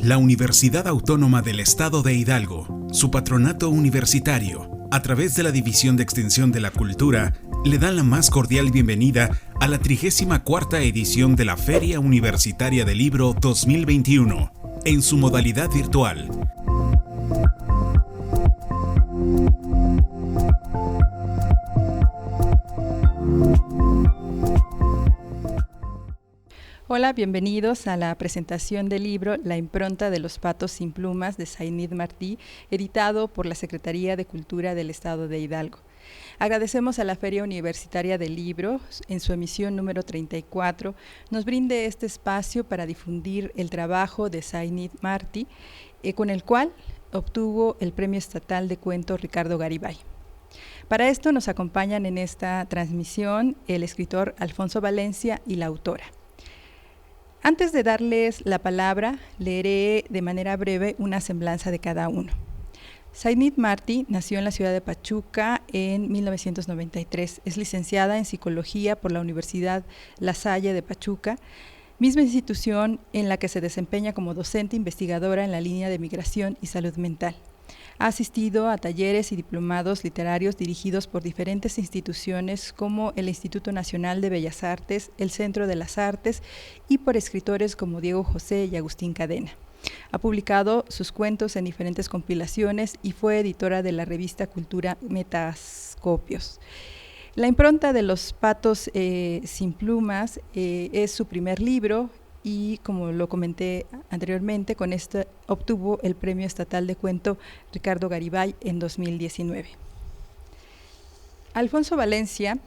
La Universidad Autónoma del Estado de Hidalgo, su patronato universitario, a través de la División de Extensión de la Cultura, le dan la más cordial bienvenida a la 34ª edición de la Feria Universitaria del Libro 2021, en su modalidad virtual. Hola, bienvenidos a la presentación del libro La impronta de los patos sin plumas de Zainid Martí, editado por la Secretaría de Cultura del Estado de Hidalgo. Agradecemos a la Feria Universitaria del Libro, en su emisión número 34, nos brinde este espacio para difundir el trabajo de Zainid Martí, con el cual obtuvo el Premio Estatal de Cuento Ricardo Garibay. Para esto nos acompañan en esta transmisión el escritor Alfonso Valencia y la autora. Antes de darles la palabra, leeré de manera breve una semblanza de cada uno. Zainid Martí nació en la ciudad de Pachuca en 1993. Es licenciada en Psicología por la Universidad La Salle de Pachuca, misma institución en la que se desempeña como docente investigadora en la línea de migración y salud mental. Ha asistido a talleres y diplomados literarios dirigidos por diferentes instituciones como el Instituto Nacional de Bellas Artes, el Centro de las Artes y por escritores como Diego José y Agustín Cadena. Ha publicado sus cuentos en diferentes compilaciones y fue editora de la revista Cultura Metascopios. La impronta de los patos sin plumas es su primer libro y, como lo comenté anteriormente, con esto obtuvo el Premio Estatal de Cuento Ricardo Garibay en 2019. Alfonso Valencia,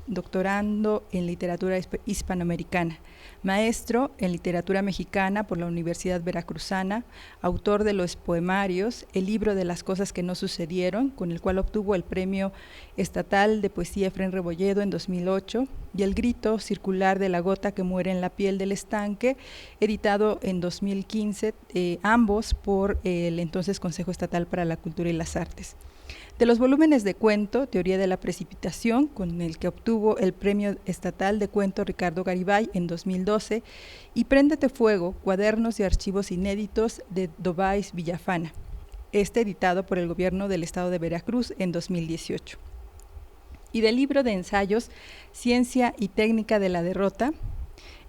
doctorando en literatura hispanoamericana, maestro en literatura mexicana por la Universidad Veracruzana, autor de los poemarios El libro de las cosas que no sucedieron, con el cual obtuvo el Premio Estatal de Poesía Efrén Rebolledo en 2008, y El grito circular de la gota que muere en la piel del estanque, editado en 2015, ambos por el entonces Consejo Estatal para la Cultura y las Artes. De los volúmenes de cuento, Teoría de la precipitación, con el que obtuvo el Premio Estatal de Cuento Ricardo Garibay en 2012, y Préndete Fuego, cuadernos y archivos inéditos de Dobais Villafana, editado por el Gobierno del Estado de Veracruz en 2018. Y del libro de ensayos Ciencia y Técnica de la Derrota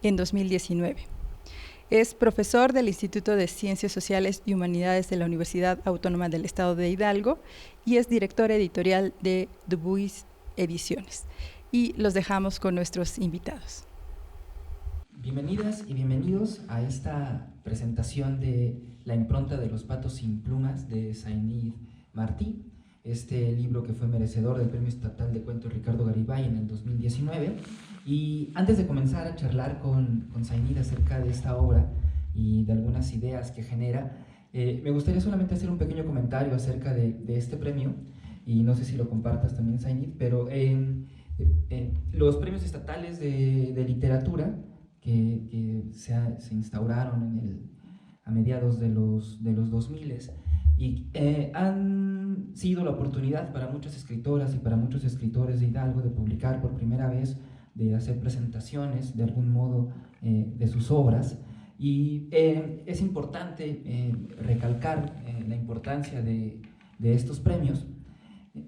en 2019. Es profesor del Instituto de Ciencias Sociales y Humanidades de la Universidad Autónoma del Estado de Hidalgo y es director editorial de Dubuis Ediciones. Y los dejamos con nuestros invitados. Bienvenidas y bienvenidos a esta presentación de La impronta de los patos sin plumas de Zainid Martí, este libro que fue merecedor del Premio Estatal de Cuento Ricardo Garibay en el 2019. Y antes de comenzar a charlar con Zainid acerca de esta obra y de algunas ideas que genera, me gustaría solamente hacer un pequeño comentario acerca de este premio, y no sé si lo compartas también, Zainid, pero los premios estatales de literatura que se instauraron a mediados de los 2000 y han sido la oportunidad para muchas escritoras y para muchos escritores de Hidalgo de publicar por primera vez, de hacer presentaciones de algún modo de sus obras. Y es importante recalcar la importancia de estos premios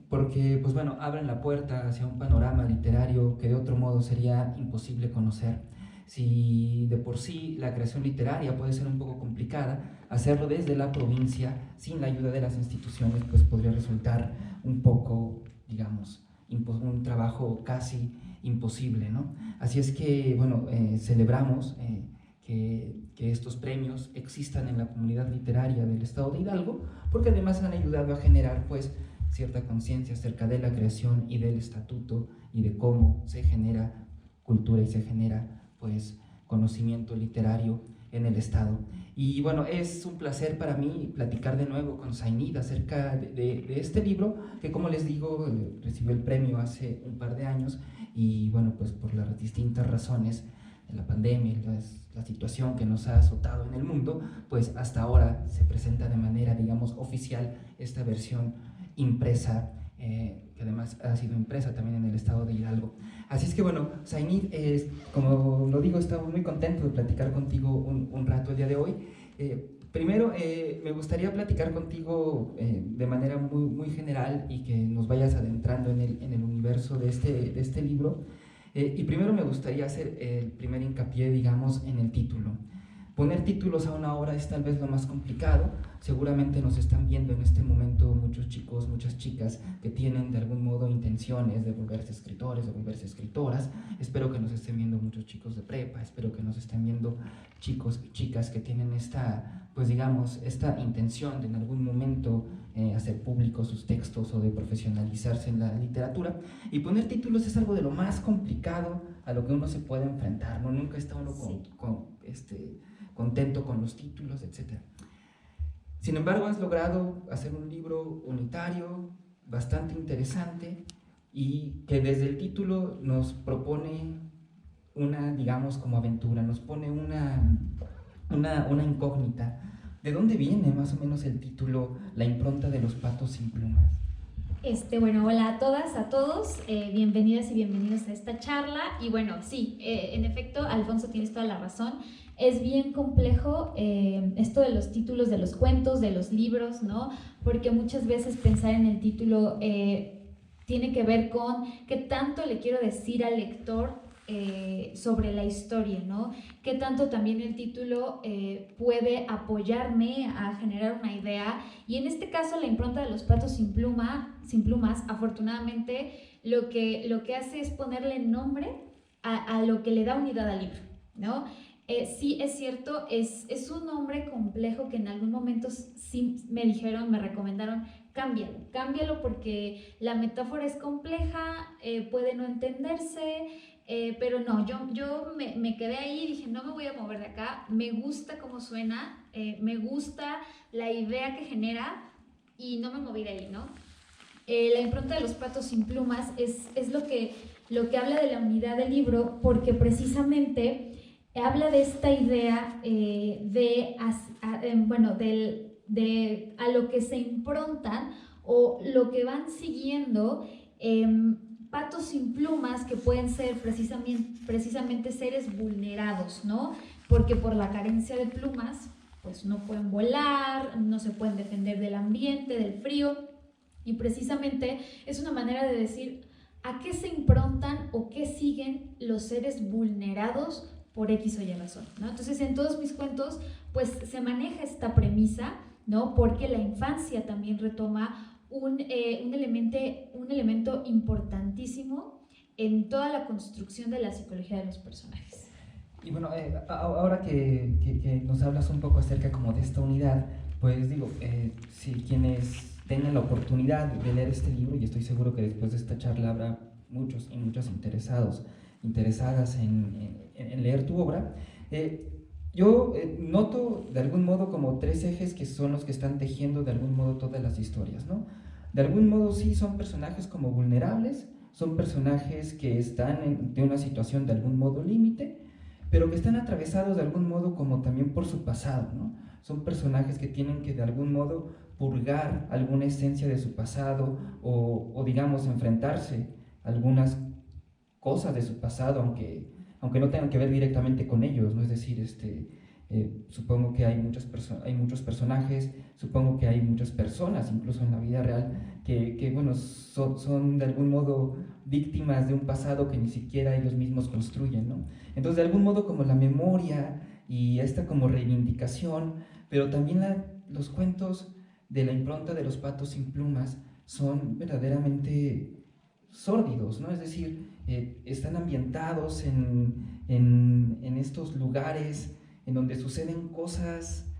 porque, pues bueno, abren la puerta hacia un panorama literario que de otro modo sería imposible conocer. Si de por sí la creación literaria puede ser un poco complicada, hacerlo desde la provincia sin la ayuda de las instituciones pues podría resultar un poco, digamos, un trabajo casi imposible, ¿no? Así es que, bueno, celebramos que estos premios existan en la comunidad literaria del Estado de Hidalgo, porque además han ayudado a generar pues cierta conciencia acerca de la creación y del estatuto y de cómo se genera cultura y se genera pues conocimiento literario en el Estado. Y bueno, es un placer para mí platicar de nuevo con Zainid acerca de este libro que, como les digo, recibió el premio hace un par de años y bueno, pues por las distintas razones de la pandemia y la situación que nos ha azotado en el mundo, pues hasta ahora se presenta de manera, digamos, oficial esta versión impresa, que además ha sido impresa también en el Estado de Hidalgo. Así es que bueno, Zainid, como lo digo, estamos muy contentos de platicar contigo un rato el día de hoy. Primero, me gustaría platicar contigo de manera muy general y que nos vayas adentrando en el universo de este libro. Y primero me gustaría hacer el primer hincapié, digamos, en el título. Poner títulos a una obra es tal vez lo más complicado. Seguramente nos están viendo en este momento muchos chicos, muchas chicas que tienen de algún modo intenciones de volverse escritores, de volverse escritoras. Espero que nos estén viendo muchos chicos de prepa, espero que nos estén viendo chicos y chicas que tienen esta, pues digamos, esta intención de en algún momento hacer públicos sus textos o de profesionalizarse en la literatura. Y poner títulos es algo de lo más complicado a lo que uno se puede enfrentar, ¿no? Nunca está uno contento con los títulos, etc. Sin embargo, has logrado hacer un libro unitario, bastante interesante, y que desde el título nos propone una, digamos, como aventura, nos pone una incógnita. ¿De dónde viene más o menos el título La impronta de los patos sin plumas? Bueno, hola a todas, a todos, bienvenidas y bienvenidos a esta charla. Y bueno, sí, en efecto, Alfonso, tienes toda la razón. Es bien complejo esto de los títulos de los cuentos, de los libros, ¿no? Porque muchas veces pensar en el título tiene que ver con qué tanto le quiero decir al lector sobre la historia, ¿no? Qué tanto también el título puede apoyarme a generar una idea. Y en este caso, La impronta de los patos sin plumas, afortunadamente, lo que hace es ponerle nombre a lo que le da unidad al libro, ¿no? Sí, es cierto, es un nombre complejo que en algún momento sí me recomendaron, cámbialo porque la metáfora es compleja, puede no entenderse, pero no, yo me quedé ahí y dije, no me voy a mover de acá, me gusta cómo suena, me gusta la idea que genera y no me moví de ahí, ¿no? La impronta de los patos sin plumas es lo que habla de la unidad del libro, porque precisamente habla de esta idea de a lo que se improntan o lo que van siguiendo patos sin plumas, que pueden ser precisamente seres vulnerados, ¿no? Porque por la carencia de plumas, pues no pueden volar, no se pueden defender del ambiente, del frío, y precisamente es una manera de decir a qué se improntan o qué siguen los seres vulnerados por X o Y razón, ¿no? Entonces, en todos mis cuentos, pues se maneja esta premisa, ¿no? Porque la infancia también retoma un elemento importantísimo en toda la construcción de la psicología de los personajes. Y bueno, ahora que nos hablas un poco acerca como de esta unidad, pues digo, si quienes tengan la oportunidad de leer este libro, y estoy seguro que después de esta charla habrá muchos y muchas interesadas en leer tu obra, yo noto de algún modo como tres ejes que son los que están tejiendo de algún modo todas las historias, ¿no? De algún modo sí son personajes como vulnerables, son personajes que están en una situación de algún modo límite, pero que están atravesados de algún modo como también por su pasado, ¿no? Son personajes que tienen que de algún modo purgar alguna esencia de su pasado o digamos enfrentarse a algunas cosas de su pasado, aunque no tengan que ver directamente con ellos, ¿no? Es decir, supongo que hay muchos personajes, supongo que hay muchas personas, incluso en la vida real, que bueno, son de algún modo víctimas de un pasado que ni siquiera ellos mismos construyen, ¿no? Entonces, de algún modo, como la memoria y esta como reivindicación, pero también los cuentos de La impronta de los patos sin plumas son verdaderamente sórdidos, ¿no? Es decir, están ambientados en estos lugares en donde suceden cosas,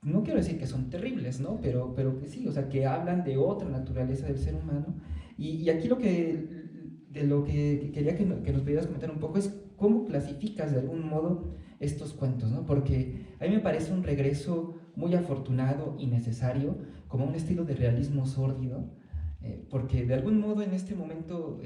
no quiero decir que son terribles, ¿no? Pero que sí, o sea, que hablan de otra naturaleza del ser humano. Y aquí lo que quería que nos pudieras comentar un poco es cómo clasificas de algún modo estos cuentos, ¿no? Porque a mí me parece un regreso muy afortunado y necesario, como un estilo de realismo sórdido, porque de algún modo en este momento,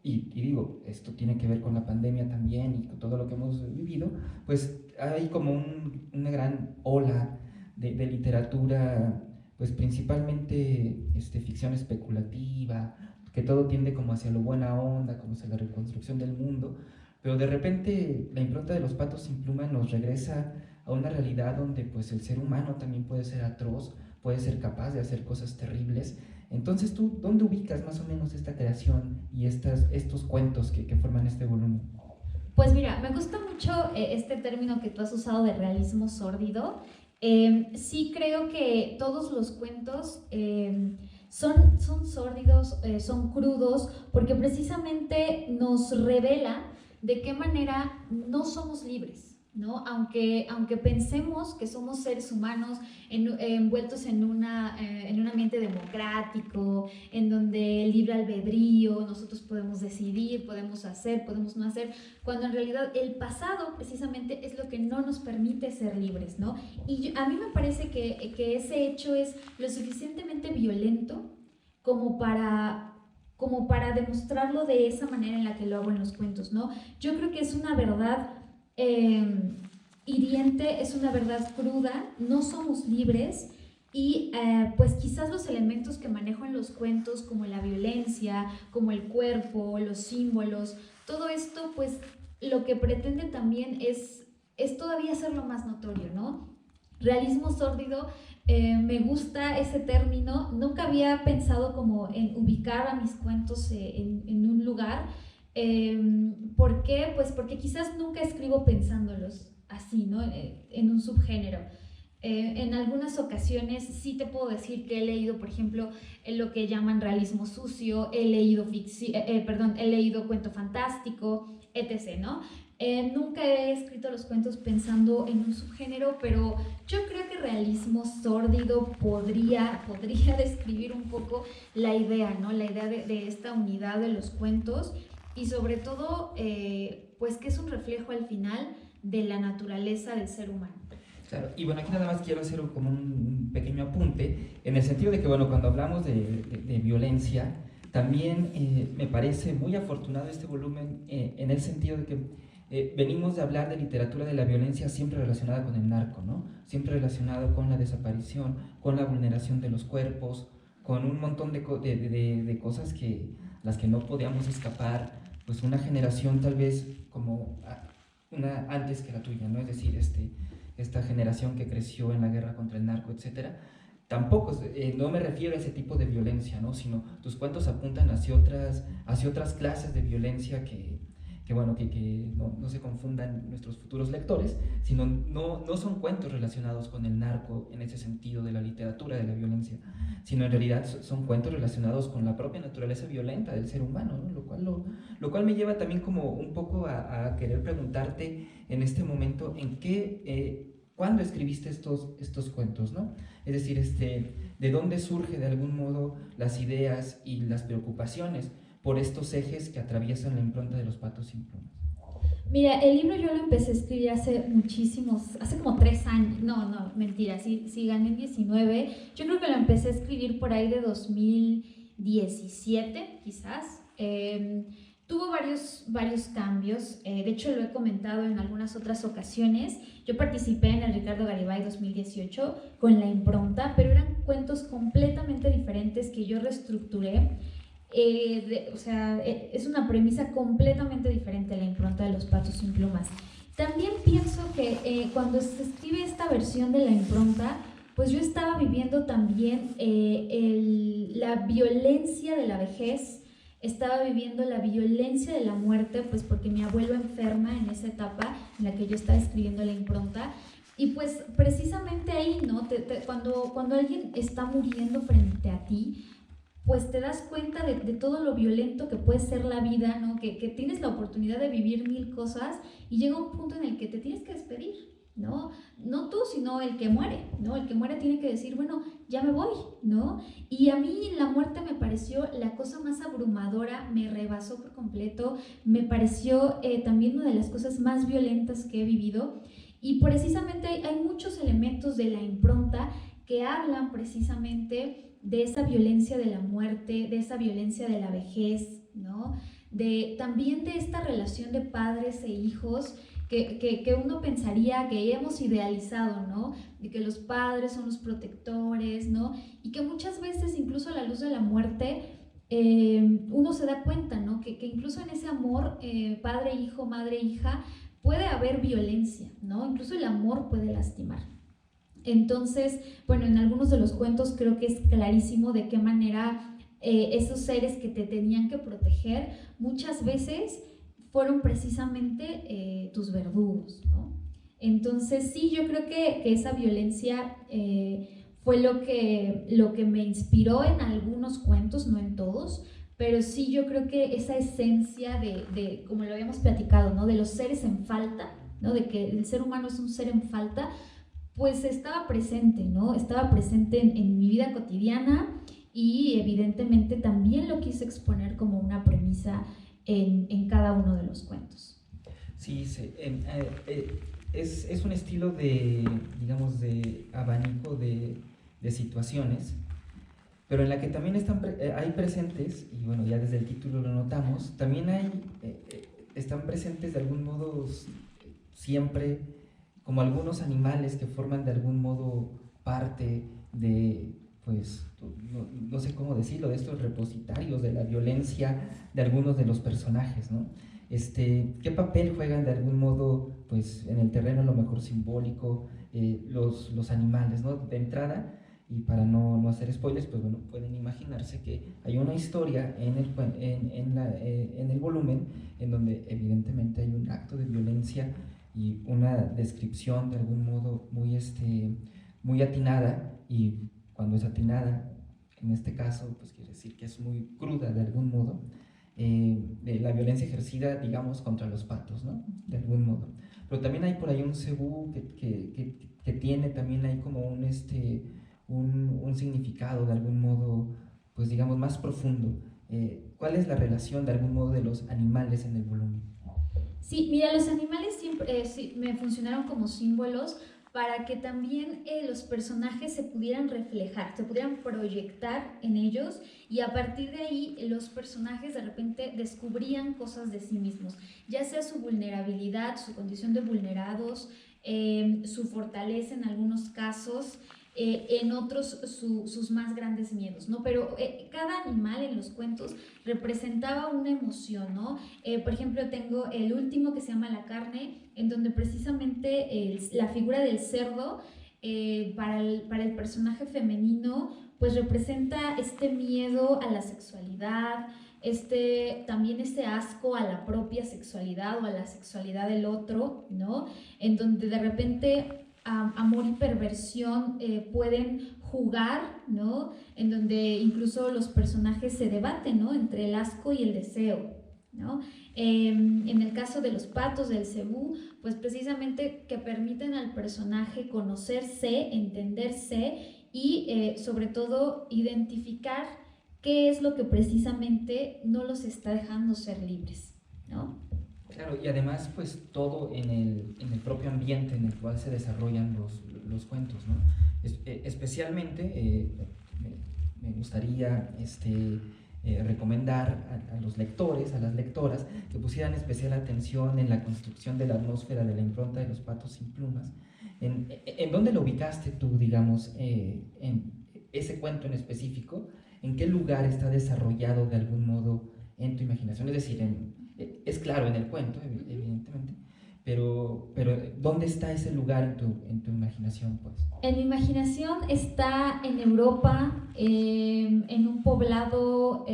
y digo, esto tiene que ver con la pandemia también y con todo lo que hemos vivido, pues hay como una gran ola de literatura, pues principalmente ficción especulativa, que todo tiende como hacia lo buena onda, como hacia la reconstrucción del mundo, pero de repente La impronta de los patos sin pluma nos regresa a una realidad donde pues el ser humano también puede ser atroz, puede ser capaz de hacer cosas terribles. Entonces, ¿tú dónde ubicas más o menos esta creación y estos cuentos que forman este volumen? Pues mira, me gusta mucho este término que tú has usado de realismo sórdido. Sí creo que todos los cuentos son sórdidos, son crudos, porque precisamente nos revela de qué manera no somos libres, ¿no? Aunque pensemos que somos seres humanos envueltos en un ambiente democrático, en donde el libre albedrío, nosotros podemos decidir, podemos hacer, podemos no hacer, cuando en realidad el pasado precisamente es lo que no nos permite ser libres, ¿no? Y a mí me parece que ese hecho es lo suficientemente violento como para demostrarlo de esa manera en la que lo hago en los cuentos, ¿no? Yo creo que es una verdad hiriente, es una verdad cruda, no somos libres y pues quizás los elementos que manejo en los cuentos, como la violencia, como el cuerpo, los símbolos, todo esto pues lo que pretende también es todavía hacerlo más notorio, ¿no? Realismo sórdido, me gusta ese término, nunca había pensado como en ubicar a mis cuentos en un lugar. ¿Por qué? Pues porque quizás nunca escribo pensándolos así, ¿no? En un subgénero. En algunas ocasiones sí te puedo decir que he leído, por ejemplo, lo que llaman realismo sucio, he leído cuento fantástico, etc., ¿no? Nunca he escrito los cuentos pensando en un subgénero, pero yo creo que realismo sórdido podría describir un poco la idea, ¿no? La idea de esta unidad de los cuentos. Y sobre todo, pues que es un reflejo al final de la naturaleza del ser humano. Claro, y bueno, aquí nada más quiero hacer como un pequeño apunte, en el sentido de que, bueno, cuando hablamos de violencia, también me parece muy afortunado este volumen en el sentido de que venimos de hablar de literatura de la violencia siempre relacionada con el narco, ¿no? Siempre relacionado con la desaparición, con la vulneración de los cuerpos, con un montón de cosas las que no podíamos escapar, pues una generación tal vez como una antes que la tuya, ¿no? Es decir, esta generación que creció en la guerra contra el narco, etcétera. Tampoco, no me refiero a ese tipo de violencia, ¿no? Sino tus cuentos apuntan hacia otras clases de violencia que no se confundan nuestros futuros lectores, sino no son cuentos relacionados con el narco en ese sentido de la literatura de la violencia, sino en realidad son cuentos relacionados con la propia naturaleza violenta del ser humano, ¿no? Lo cual me lleva también como un poco a querer preguntarte en este momento ¿cuándo escribiste estos cuentos, ¿no? Es decir, ¿de dónde surge de algún modo las ideas y las preocupaciones por estos ejes que atraviesan la impronta de Los Patos Sin Plumas? Mira, el libro yo lo empecé a escribir hace como 3 años, no, mentira, sí gané en 19, yo creo que lo empecé a escribir por ahí de 2017, quizás. Tuvo varios cambios, de hecho lo he comentado en algunas otras ocasiones. Yo participé en el Ricardo Garibay 2018 con La Impronta, pero eran cuentos completamente diferentes que yo reestructuré. Es una premisa completamente diferente a La Impronta de Los Patos Sin Plumas. También pienso que cuando se escribe esta versión de La Impronta, pues yo estaba viviendo también la violencia de la vejez, estaba viviendo la violencia de la muerte, pues porque mi abuelo enferma en esa etapa en la que yo estaba escribiendo La Impronta. Y pues precisamente ahí, ¿no? Cuando alguien está muriendo frente a ti, pues te das cuenta de todo lo violento que puede ser la vida, ¿no? Que tienes la oportunidad de vivir 1000 cosas y llega un punto en el que te tienes que despedir, ¿no? No tú, sino el que muere, ¿no? El que muere tiene que decir, bueno, ya me voy, ¿no? Y a mí la muerte me pareció la cosa más abrumadora, me rebasó por completo, me pareció también una de las cosas más violentas que he vivido. Y precisamente hay muchos elementos de La Impronta que hablan precisamente de esa violencia de la muerte, de esa violencia de la vejez, ¿no? También de esta relación de padres e hijos que uno pensaría que hemos idealizado, ¿no? De que los padres son los protectores, ¿no? Y que muchas veces, incluso a la luz de la muerte, uno se da cuenta, ¿no? Que incluso en ese amor, padre-hijo, madre-hija, puede haber violencia, ¿no? Incluso el amor puede lastimar. Entonces, bueno, en algunos de los cuentos creo que es clarísimo de qué manera esos seres que te tenían que proteger muchas veces fueron precisamente tus verdugos, ¿no? Entonces sí, yo creo que esa violencia fue lo que me inspiró en algunos cuentos, no en todos, pero sí yo creo que esa esencia de como lo habíamos platicado, ¿no? De los seres en falta, ¿no? De que el ser humano es un ser en falta, pues estaba presente, ¿no? Estaba presente en mi vida cotidiana y evidentemente también lo quise exponer como una premisa en cada uno de los cuentos. Sí, es un estilo de, digamos, de abanico de situaciones, pero en la que también hay presentes, y bueno, ya desde el título lo notamos, también están presentes de algún modo siempre como algunos animales que forman de algún modo parte de, pues, no sé cómo decirlo, de estos repositarios de la violencia de algunos de los personajes, ¿no? ¿Qué papel juegan de algún modo, pues, en el terreno a lo mejor simbólico los animales, ¿no? De entrada, y para no hacer spoilers, pues bueno, pueden imaginarse que hay una historia en el volumen en donde evidentemente hay un acto de violencia y una descripción de algún modo muy atinada, y cuando es atinada, en este caso, pues quiere decir que es muy cruda de algún modo, de la violencia ejercida, digamos, contra los patos, ¿no? De algún modo. Pero también hay por ahí un cebú que tiene también ahí como un significado de algún modo, pues digamos, más profundo. ¿Cuál es la relación de algún modo de los animales en el volumen? Sí, mira, los animales siempre sí, me funcionaron como símbolos para que también los personajes se pudieran reflejar, se pudieran proyectar en ellos, y a partir de ahí los personajes de repente descubrían cosas de sí mismos, ya sea su vulnerabilidad, su condición de vulnerados, su fortaleza en algunos casos, en otros sus más grandes miedos, ¿no? Pero cada animal en los cuentos representaba una emoción, ¿no? Por ejemplo, tengo el último que se llama La Carne, en donde precisamente la figura del cerdo para el personaje femenino pues representa este miedo a la sexualidad, también este asco a la propia sexualidad o a la sexualidad del otro, ¿no? En donde de repente amor y perversión pueden jugar, ¿no? En donde incluso los personajes se debaten, ¿no? Entre el asco y el deseo, ¿no? En el caso de los patos del cebú, pues precisamente que permiten al personaje conocerse, entenderse y sobre todo identificar qué es lo que precisamente no los está dejando ser libres, ¿no? Claro, y además pues todo en el propio ambiente en el cual se desarrollan los cuentos, ¿no? Especialmente me gustaría recomendar a los lectores, a las lectoras, que pusieran especial atención en la construcción de la atmósfera de la impronta de los patos sin plumas. ¿En dónde lo ubicaste tú, digamos, en ese cuento en específico? ¿En qué lugar está desarrollado de algún modo en tu imaginación? Es decir, es claro en el cuento, evidentemente, pero ¿dónde está ese lugar en tu imaginación, pues? En mi imaginación está en Europa, en un poblado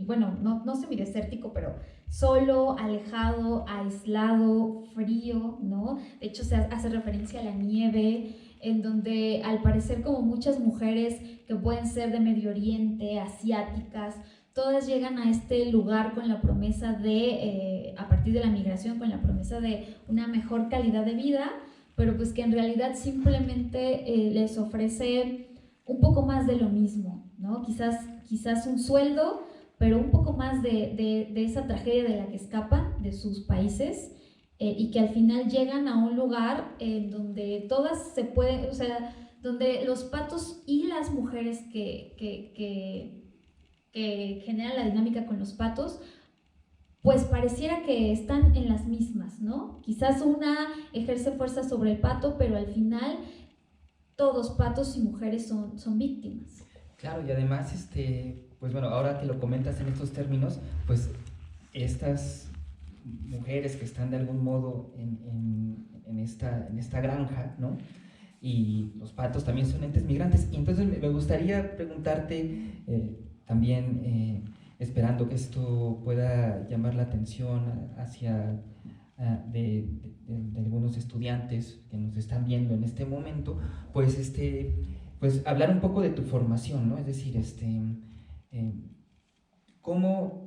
bueno, no semidesértico, pero solo, alejado, aislado, frío, ¿no? De hecho, se hace referencia a la nieve, en donde al parecer como muchas mujeres que pueden ser de Medio Oriente, asiáticas, todas llegan a este lugar con la promesa de, a partir de la migración, con la promesa de una mejor calidad de vida, pero pues que en realidad simplemente les ofrece un poco más de lo mismo, ¿no? Quizás un sueldo, pero un poco más de esa tragedia de la que escapan de sus países, y que al final llegan a un lugar en donde todas se pueden, o sea, donde los patos y las mujeres que generan la dinámica con los patos, pues pareciera que están en las mismas, ¿no? Quizás una ejerce fuerza sobre el pato, pero al final todos, patos y mujeres, son víctimas. Claro, y además, pues bueno, ahora que lo comentas en estos términos, pues estas mujeres que están de algún modo en esta granja, ¿no? Y los patos también son entes migrantes. Y entonces me gustaría preguntarte también, esperando que esto pueda llamar la atención hacia de algunos estudiantes que nos están viendo en este momento, pues hablar un poco de tu formación, ¿no? Es decir, cómo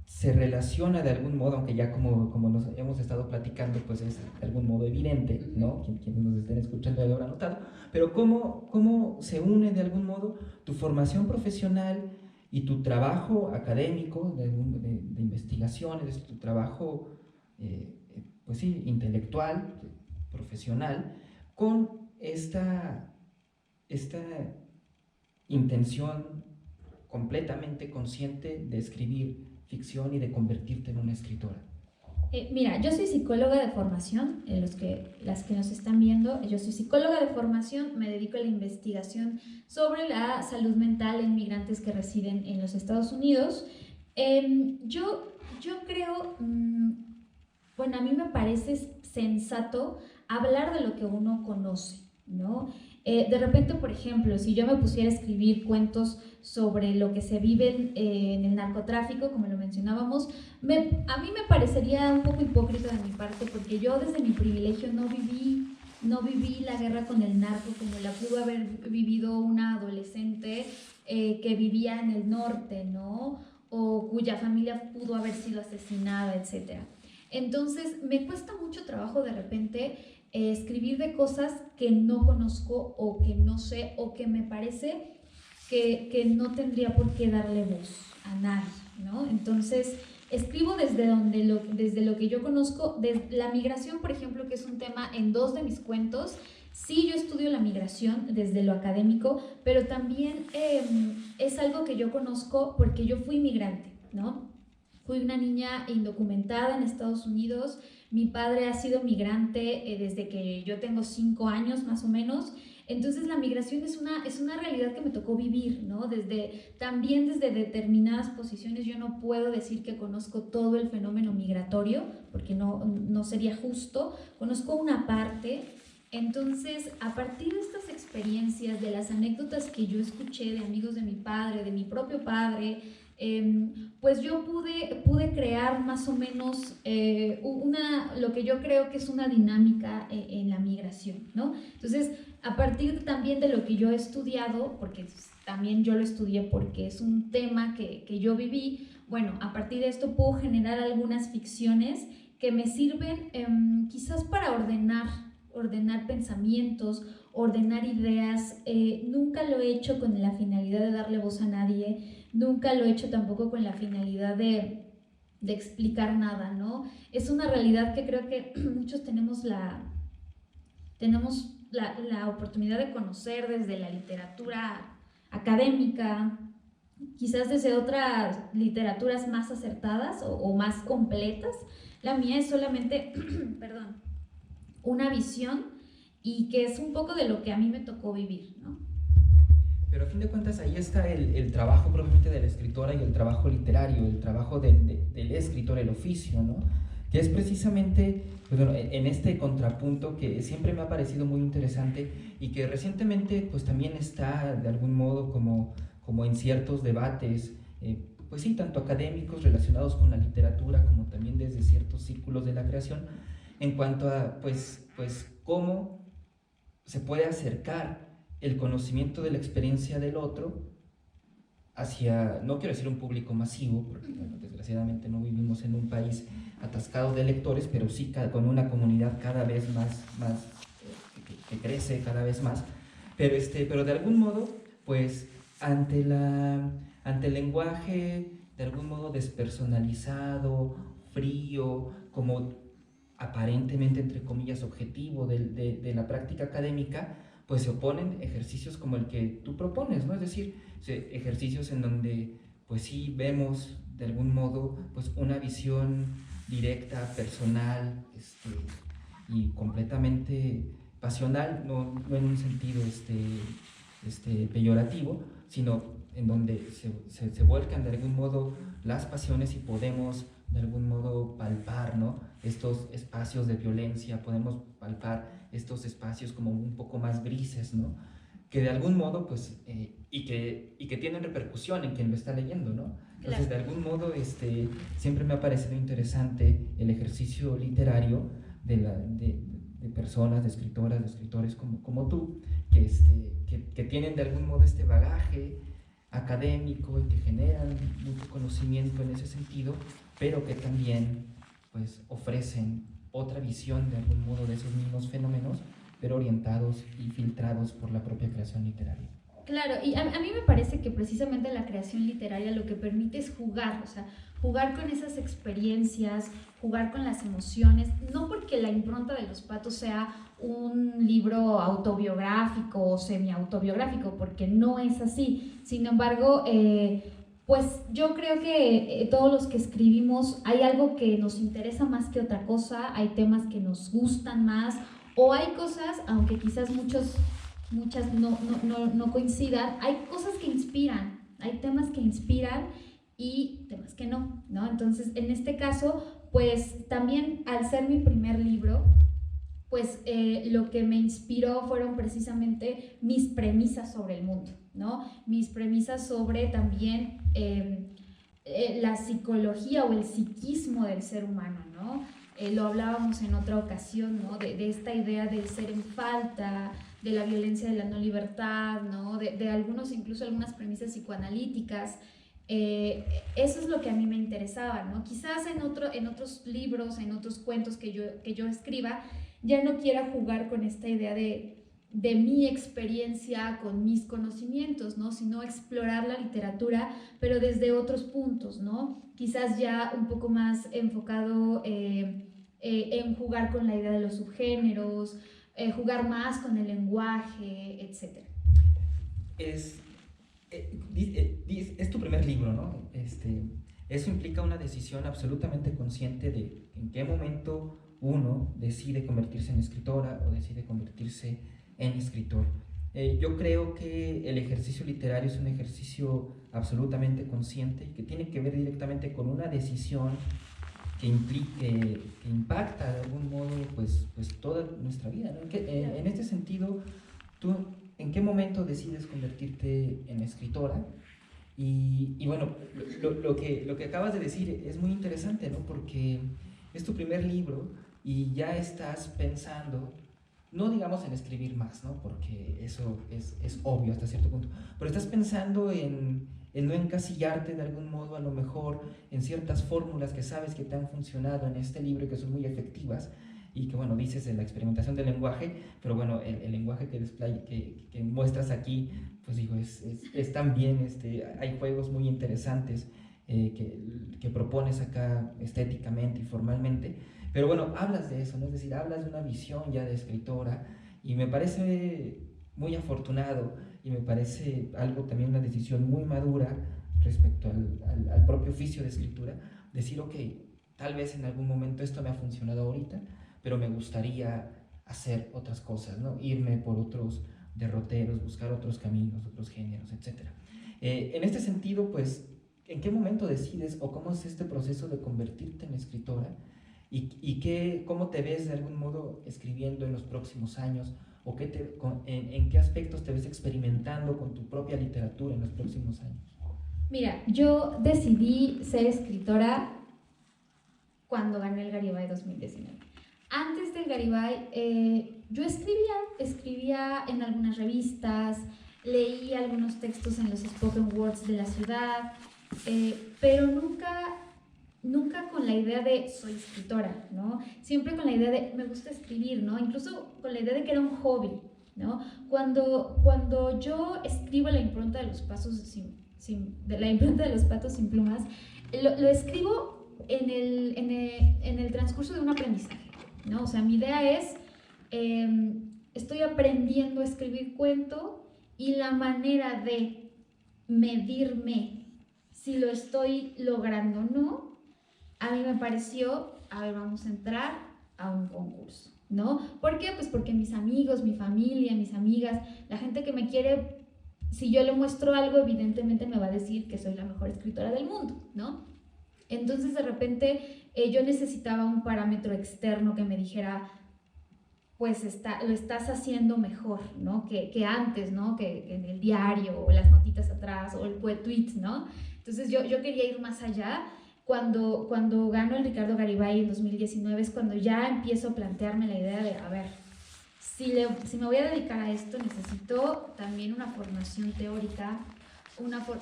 se relaciona de algún modo, aunque ya como nos hemos estado platicando, pues es de algún modo evidente, ¿no? Quienes nos estén escuchando ya lo habrán notado, pero cómo se une de algún modo tu formación profesional y tu trabajo académico de investigación, es decir, tu trabajo pues sí, intelectual, profesional, con esta intención completamente consciente de escribir ficción y de convertirte en una escritora. Mira, yo soy psicóloga de formación, las que nos están viendo, yo soy psicóloga de formación, me dedico a la investigación sobre la salud mental en migrantes que residen en los Estados Unidos. Yo creo, bueno, a mí me parece sensato hablar de lo que uno conoce, ¿no? De repente, por ejemplo, si yo me pusiera a escribir cuentos sobre lo que se vive en el narcotráfico, como lo mencionábamos, a mí me parecería un poco hipócrita de mi parte, porque yo desde mi privilegio no viví la guerra con el narco como la pudo haber vivido una adolescente que vivía en el norte, ¿no? O cuya familia pudo haber sido asesinada, etc. Entonces, me cuesta mucho trabajo de repente escribir de cosas que no conozco o que no sé o que me parece que no tendría por qué darle voz a nadie, ¿no? Entonces, escribo desde lo que yo conozco, desde la migración, por ejemplo, que es un tema en 2 de mis cuentos. Sí, yo estudio la migración desde lo académico, pero también es algo que yo conozco porque yo fui migrante, ¿no? Fui una niña indocumentada en Estados Unidos. Mi padre ha sido migrante desde que yo tengo 5 años más o menos. Entonces la migración es una realidad que me tocó vivir, ¿no? También desde determinadas posiciones yo no puedo decir que conozco todo el fenómeno migratorio, porque no sería justo. Conozco una parte. Entonces, a partir de estas experiencias, de las anécdotas que yo escuché de amigos de mi padre, de mi propio padre, pues yo pude crear más o menos lo que yo creo que es una dinámica en la migración, ¿no? Entonces, a partir también de lo que yo he estudiado, porque también yo lo estudié porque es un tema que yo viví, bueno, a partir de esto puedo generar algunas ficciones que me sirven quizás para ordenar pensamientos, ordenar ideas. Nunca lo he hecho con la finalidad de darle voz a nadie, nunca lo he hecho tampoco con la finalidad de explicar nada, ¿no? Es una realidad que creo que muchos tenemos la oportunidad de conocer desde la literatura académica, quizás desde otras literaturas más acertadas o más completas. La mía es solamente, perdón, una visión y que es un poco de lo que a mí me tocó vivir, ¿no? Pero a fin de cuentas ahí está el trabajo propiamente de la escritora y el trabajo literario, el trabajo del escritor, el oficio, ¿no? Que es precisamente, pues bueno, en este contrapunto que siempre me ha parecido muy interesante y que recientemente pues también está de algún modo como en ciertos debates, pues sí, tanto académicos relacionados con la literatura como también desde ciertos círculos de la creación, en cuanto a pues cómo se puede acercar el conocimiento de la experiencia del otro hacia, no quiero decir un público masivo, porque bueno, desgraciadamente no vivimos en un país atascado de lectores, pero sí con una comunidad cada vez más que crece cada vez más, pero de algún modo, pues ante el lenguaje de algún modo despersonalizado, frío, como aparentemente, entre comillas, objetivo de la práctica académica, pues se oponen ejercicios como el que tú propones, ¿no? Es decir, ejercicios en donde, pues sí, vemos de algún modo, pues una visión directa, personal, y completamente pasional, no en un sentido peyorativo, sino en donde se vuelcan de algún modo las pasiones y podemos de algún modo palpar, ¿no? Estos espacios de violencia, podemos palpar estos espacios como un poco más grises, ¿no? Que de algún modo, pues, y que tienen repercusión en quien lo está leyendo, ¿no? Entonces, de algún modo, siempre me ha parecido interesante el ejercicio literario de personas, de escritoras, de escritores como tú, que tienen de algún modo este bagaje académico y que generan mucho conocimiento en ese sentido, pero que también, pues, ofrecen otra visión de algún modo de esos mismos fenómenos, pero orientados y filtrados por la propia creación literaria. Claro, y a mí me parece que precisamente la creación literaria lo que permite es jugar, o sea, jugar con esas experiencias, jugar con las emociones, no porque La impronta de los patos sea un libro autobiográfico o semi-autobiográfico, porque no es así. Sin embargo, pues yo creo que todos los que escribimos hay algo que nos interesa más que otra cosa, hay temas que nos gustan más, o hay cosas, aunque quizás muchas no coincidan, hay cosas que inspiran, hay temas que inspiran y temas que no, ¿no? Entonces, en este caso, pues también al ser mi primer libro, pues lo que me inspiró fueron precisamente mis premisas sobre el mundo, ¿no? Mis premisas sobre también la psicología o el psiquismo del ser humano, ¿no? Lo hablábamos en otra ocasión, ¿no? De esta idea del ser en falta, de la violencia de la no libertad, ¿no? De incluso algunas premisas psicoanalíticas. Eso es lo que a mí me interesaba, ¿no? Quizás en otros libros, en otros cuentos que yo escriba, ya no quiera jugar con esta idea de mi experiencia con mis conocimientos, ¿no? Sino explorar la literatura, pero desde otros puntos, ¿no? Quizás ya un poco más enfocado en jugar con la idea de los subgéneros, jugar más con el lenguaje, etc. Es tu primer libro, ¿no? Eso implica una decisión absolutamente consciente de en qué momento uno decide convertirse en escritora o decide convertirse en escritor. Yo creo que el ejercicio literario es un ejercicio absolutamente consciente y que tiene que ver directamente con una decisión que impacta de algún modo pues toda nuestra vida, ¿no? En este sentido, ¿tú en qué momento decides convertirte en escritora? Y bueno, lo que acabas de decir es muy interesante, ¿no? Porque es tu primer libro y ya estás pensando, no digamos en escribir más, ¿no? Porque eso es obvio hasta cierto punto, pero estás pensando en no encasillarte de algún modo, a lo mejor en ciertas fórmulas que sabes que te han funcionado en este libro y que son muy efectivas y que, bueno, dices de la experimentación del lenguaje, pero bueno, el lenguaje que muestras aquí, pues digo, es también, hay juegos muy interesantes que propones acá estéticamente y formalmente, pero bueno, hablas de eso, ¿no? Es decir, hablas de una visión ya de escritora y me parece muy afortunado y me parece algo también una decisión muy madura respecto al propio oficio de escritura, decir, ok, tal vez en algún momento esto me ha funcionado ahorita, pero me gustaría hacer otras cosas, ¿no? Irme por otros derroteros, buscar otros caminos, otros géneros, etc. En este sentido, pues, ¿en qué momento decides o cómo es este proceso de convertirte en escritora? ¿Y cómo te ves de algún modo escribiendo en los próximos años? ¿O en qué aspectos te ves experimentando con tu propia literatura en los próximos años? Mira, yo decidí ser escritora cuando gané el Garibay 2019. Antes del Garibay, yo escribía en algunas revistas, leí algunos textos en los spoken words de la ciudad, pero nunca con la idea de soy escritora, ¿no? Siempre con la idea de me gusta escribir, ¿no? Incluso con la idea de que era un hobby, ¿no? Cuando yo escribo La impronta de los patos sin plumas, lo escribo en el transcurso de un aprendizaje, ¿no? O sea, mi idea es, estoy aprendiendo a escribir cuento y la manera de medirme si lo estoy logrando o no, a mí me pareció, a ver, vamos a entrar a un concurso, ¿no? ¿Por qué? Pues porque mis amigos, mi familia, mis amigas, la gente que me quiere, si yo le muestro algo, evidentemente me va a decir que soy la mejor escritora del mundo, ¿no? Entonces de repente yo necesitaba un parámetro externo que me dijera, pues lo estás haciendo mejor, ¿no? Que antes, ¿no? Que en el diario, o las notitas atrás, o el tweet, ¿no? Entonces yo quería ir más allá. Cuando gano el Ricardo Garibay en 2019 es cuando ya empiezo a plantearme la idea de, a ver, si me voy a dedicar a esto, necesito también una formación teórica,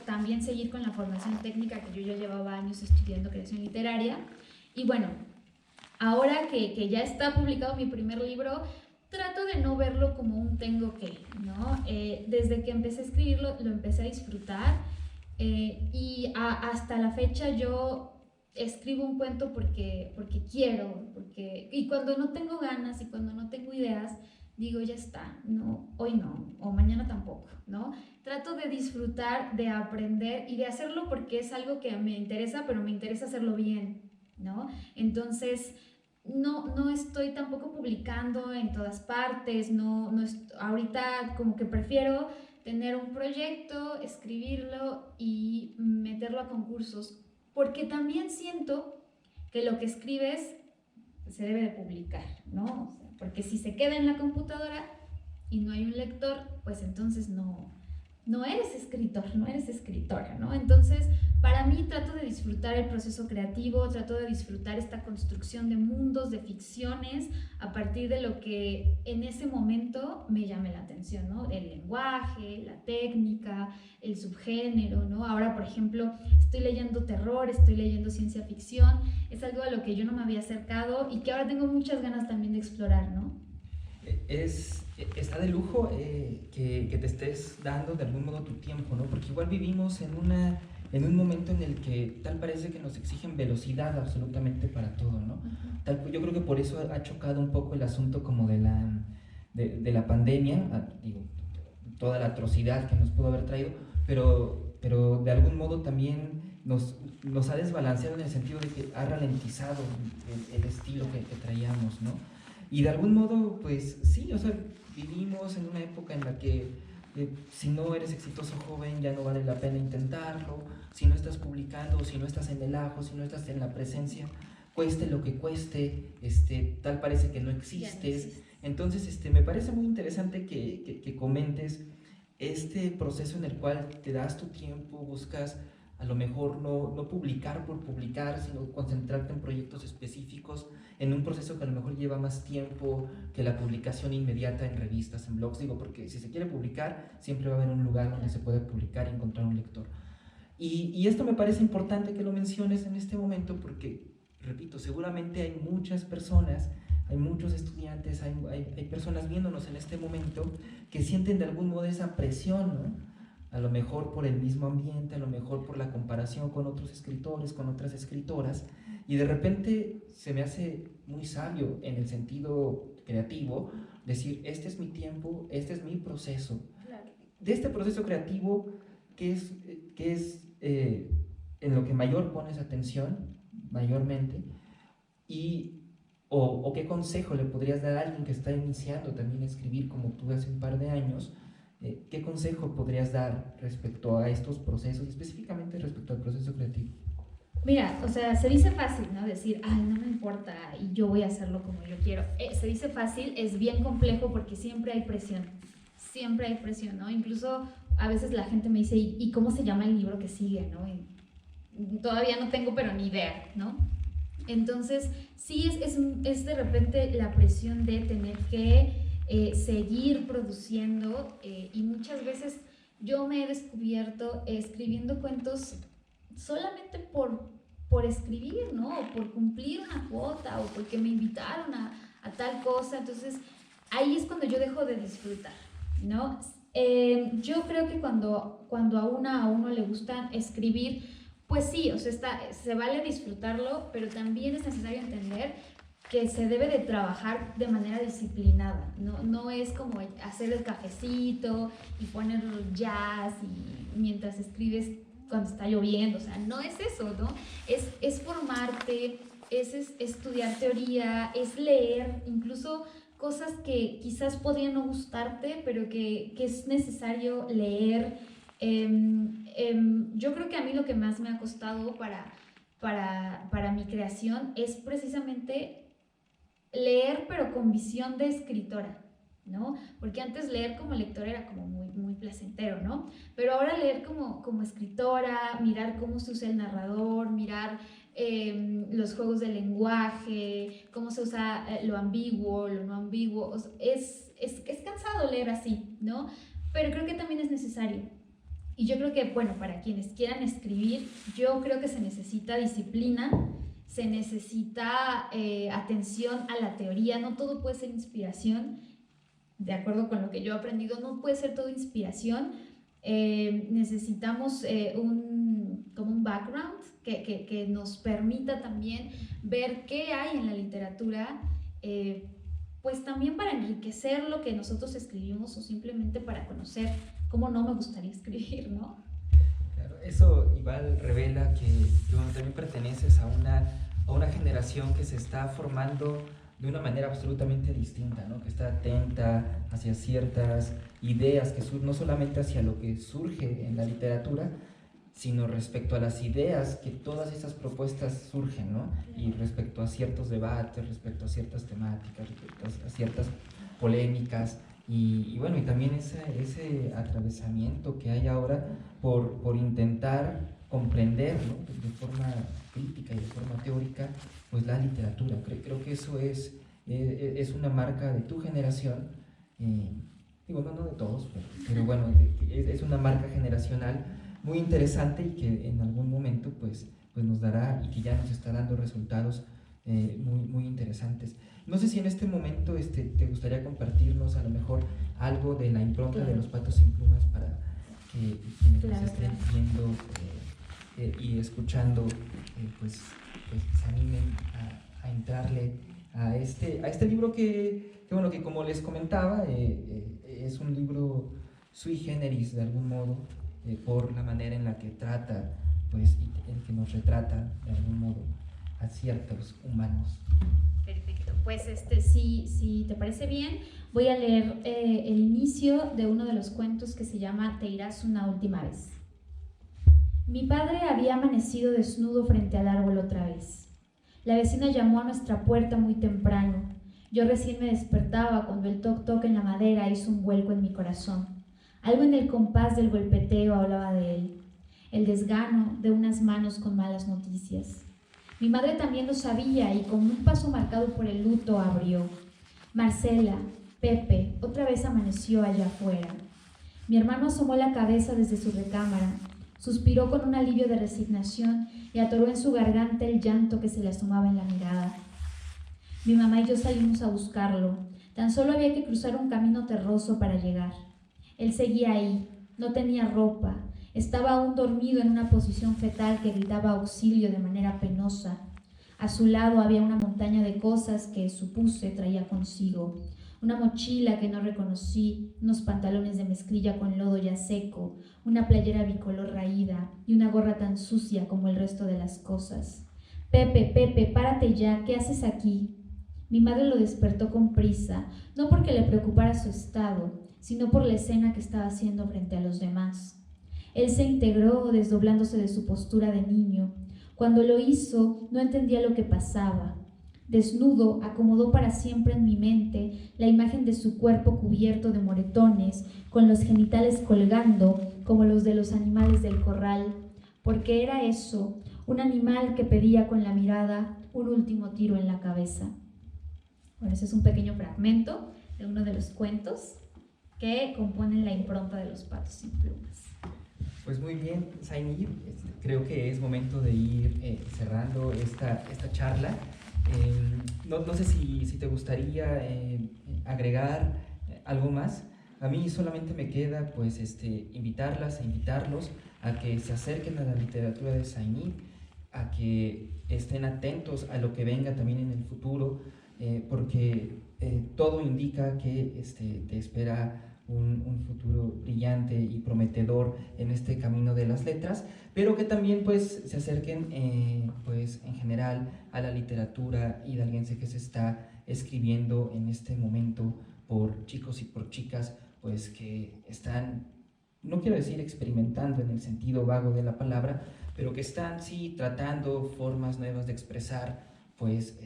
también seguir con la formación técnica, que yo ya llevaba años estudiando creación literaria. Y bueno, ahora que ya está publicado mi primer libro, trato de no verlo como un tengo que, ¿no? Desde que empecé a escribirlo, lo empecé a disfrutar, y hasta la fecha yo escribo un cuento porque quiero, y cuando no tengo ganas y cuando no tengo ideas, digo, ya está, no, hoy no, o mañana tampoco, ¿no? Trato de disfrutar, de aprender y de hacerlo porque es algo que me interesa, pero me interesa hacerlo bien, ¿no? Entonces, no estoy tampoco publicando en todas partes, ahorita como que prefiero tener un proyecto, escribirlo y meterlo a concursos, porque también siento que lo que escribes se debe de publicar, ¿no? O sea, porque si se queda en la computadora y no hay un lector, pues entonces no eres escritor, no eres escritora, ¿no? Entonces, para mí trato de disfrutar el proceso creativo, trato de disfrutar esta construcción de mundos, de ficciones, a partir de lo que en ese momento me llame la atención, ¿no? El lenguaje, la técnica, el subgénero, ¿no? Ahora, por ejemplo, estoy leyendo terror, estoy leyendo ciencia ficción, es algo a lo que yo no me había acercado y que ahora tengo muchas ganas también de explorar, ¿no? Está de lujo que te estés dando de algún modo tu tiempo, ¿no? Porque igual vivimos en un momento en el que tal parece que nos exigen velocidad absolutamente para todo, ¿no? Yo creo que por eso ha chocado un poco el asunto como de la pandemia, digo, toda la atrocidad que nos pudo haber traído, pero de algún modo también nos ha desbalanceado en el sentido de que ha ralentizado el estilo que traíamos, ¿no? Y de algún modo, pues sí, o sea, vivimos en una época en la que si no eres exitoso joven ya no vale la pena intentarlo, si no estás publicando, si no estás en el ajo, si no estás en la presencia, cueste lo que cueste, tal parece que no existes. Entonces, me parece muy interesante que comentes este proceso en el cual te das tu tiempo, buscas a lo mejor no publicar por publicar, sino concentrarte en proyectos específicos, en un proceso que a lo mejor lleva más tiempo que la publicación inmediata en revistas, en blogs, digo, porque si se quiere publicar, siempre va a haber un lugar donde se puede publicar y encontrar un lector. Y esto me parece importante que lo menciones en este momento porque, repito, seguramente hay muchas personas, hay muchos estudiantes, hay personas viéndonos en este momento que sienten de algún modo esa presión, ¿no? A lo mejor por el mismo ambiente, a lo mejor por la comparación con otros escritores, con otras escritoras, y de repente se me hace muy sabio en el sentido creativo decir, este es mi tiempo, este es mi proceso. Claro. De este proceso creativo, ¿qué es en lo que mayor pones atención, mayormente? O qué consejo le podrías dar a alguien que está iniciando también a escribir como tú hace un par de años? ¿Qué consejo podrías dar respecto a estos procesos, específicamente respecto al proceso creativo? Mira, o sea, se dice fácil, ¿no? Decir, ay, no me importa y yo voy a hacerlo como yo quiero. Se dice fácil, es bien complejo porque siempre hay presión, ¿no? Incluso a veces la gente me dice, ¿y cómo se llama el libro que sigue, no? Y todavía no tengo, pero ni idea, ¿no? Entonces, sí es de repente la presión de tener que seguir produciendo, y muchas veces yo me he descubierto escribiendo cuentos solamente por escribir, ¿no? O por cumplir una cuota o porque me invitaron a tal cosa. Entonces ahí es cuando yo dejo de disfrutar, ¿no? Yo creo que cuando a uno le gusta escribir, pues sí, o sea, se vale disfrutarlo, pero también es necesario entender que se debe de trabajar de manera disciplinada, no es como hacer el cafecito y poner jazz y mientras escribes cuando está lloviendo, o sea, no es eso, ¿no? Es formarte, es estudiar teoría, es leer, incluso cosas que quizás podrían no gustarte, pero que es necesario leer. Yo creo que a mí lo que más me ha costado para mi creación es precisamente leer, pero con visión de escritora, ¿no? Porque antes leer como lectora era como muy placentero, ¿no? Pero ahora leer como escritora, mirar cómo se usa el narrador, mirar los juegos de lenguaje, cómo se usa lo ambiguo, lo no ambiguo, o sea, es cansado leer así, ¿no? Pero creo que también es necesario. Y yo creo que, bueno, para quienes quieran escribir, yo creo que se necesita disciplina, se necesita atención a la teoría, no todo puede ser inspiración, de acuerdo con lo que yo he aprendido, no puede ser todo inspiración, necesitamos como un background que nos permita también ver qué hay en la literatura, pues también para enriquecer lo que nosotros escribimos o simplemente para conocer cómo no me gustaría escribir, ¿no? Claro, eso igual revela que también perteneces a una generación que se está formando de una manera absolutamente distinta, ¿no? Que está atenta hacia ciertas ideas, no solamente hacia lo que surge en la literatura, sino respecto a las ideas que todas esas propuestas surgen, ¿no? Y respecto a ciertos debates, respecto a ciertas temáticas, respecto a ciertas polémicas, y bueno, y también ese atravesamiento que hay ahora por intentar comprender, ¿no? De forma crítica y de forma teórica, pues la literatura. Creo que eso es una marca de tu generación, digo, no de todos, pero bueno, es una marca generacional muy interesante y que en algún momento pues nos dará, y que ya nos está dando resultados muy interesantes. No sé si en este momento te gustaría compartirnos a lo mejor algo de la impronta de los Patos sin Plumas para que nos estén viendo y escuchando, pues se animen a entrarle a este libro que bueno, que como les comentaba, es un libro sui generis de algún modo, por la manera en la que trata, pues, y en que nos retrata de algún modo a ciertos humanos. Perfecto, pues si te parece bien, voy a leer el inicio de uno de los cuentos que se llama Te irás una última vez. Mi padre había amanecido desnudo frente al árbol otra vez. La vecina llamó a nuestra puerta muy temprano. Yo recién me despertaba cuando el toc-toc en la madera hizo un vuelco en mi corazón. Algo en el compás del golpeteo hablaba de él, el desgano de unas manos con malas noticias. Mi madre también lo sabía y con un paso marcado por el luto abrió. Marcela, Pepe, otra vez amaneció allá afuera. Mi hermano asomó la cabeza desde su recámara, suspiró con un alivio de resignación y atoró en su garganta el llanto que se le asomaba en la mirada. Mi mamá y yo salimos a buscarlo. Tan solo había que cruzar un camino terroso para llegar. Él seguía ahí, no tenía ropa, estaba aún dormido en una posición fetal que gritaba auxilio de manera penosa. A su lado había una montaña de cosas que, supuse, traía consigo. Una mochila que no reconocí, unos pantalones de mezclilla con lodo ya seco, una playera bicolor raída y una gorra tan sucia como el resto de las cosas. Pepe, párate ya, ¿qué haces aquí? Mi madre lo despertó con prisa, no porque le preocupara su estado, sino por la escena que estaba haciendo frente a los demás. Él se integró desdoblándose de su postura de niño. Cuando lo hizo, no entendía lo que pasaba. Desnudo, acomodó para siempre en mi mente la imagen de su cuerpo cubierto de moretones, con los genitales colgando como los de los animales del corral, porque era eso, un animal que pedía con la mirada un último tiro en la cabeza. Bueno, ese es un pequeño fragmento de uno de los cuentos que componen la impronta de los Patos sin Plumas. Pues muy bien, Zainid, creo que es momento de ir cerrando esta charla. No sé si te gustaría agregar algo más. A mí solamente me queda pues invitarlas e invitarlos a que se acerquen a la literatura de Zainid, a que estén atentos a lo que venga también en el futuro, porque todo indica que te espera un futuro brillante y prometedor en este camino de las letras, pero que también pues se acerquen pues en general a la literatura hidalguense que se está escribiendo en este momento por chicos y por chicas pues que están no quiero decir experimentando en el sentido vago de la palabra, pero que están sí tratando formas nuevas de expresar pues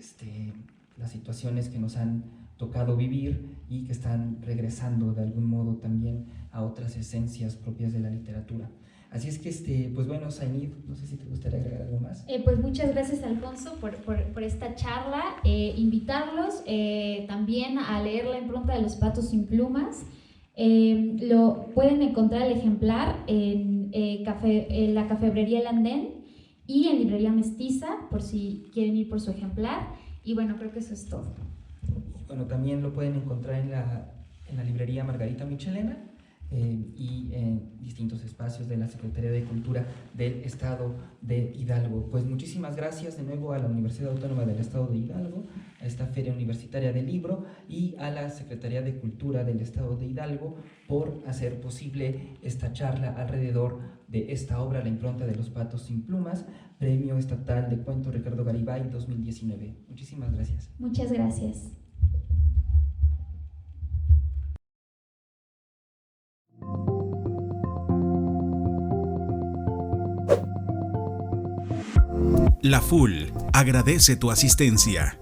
las situaciones que nos han tocado vivir y que están regresando de algún modo también a otras esencias propias de la literatura. Así es que, pues bueno, Zainid, no sé si te gustaría agregar algo más. Pues muchas gracias, Alfonso, por esta charla. Invitarlos también a leer La impronta de los patos sin plumas. Lo pueden encontrar el ejemplar en la Cafebrería El Andén y en Librería Mestiza, por si quieren ir por su ejemplar. Y bueno, creo que eso es todo. Bueno, también lo pueden encontrar en la librería Margarita Michelena y en distintos espacios de la Secretaría de Cultura del Estado de Hidalgo. Pues muchísimas gracias de nuevo a la Universidad Autónoma del Estado de Hidalgo, a esta Feria Universitaria del Libro y a la Secretaría de Cultura del Estado de Hidalgo por hacer posible esta charla alrededor de esta obra, La impronta de los patos sin plumas, Premio Estatal de Cuento Ricardo Garibay 2019. Muchísimas gracias. Muchas gracias. La FUL agradece tu asistencia.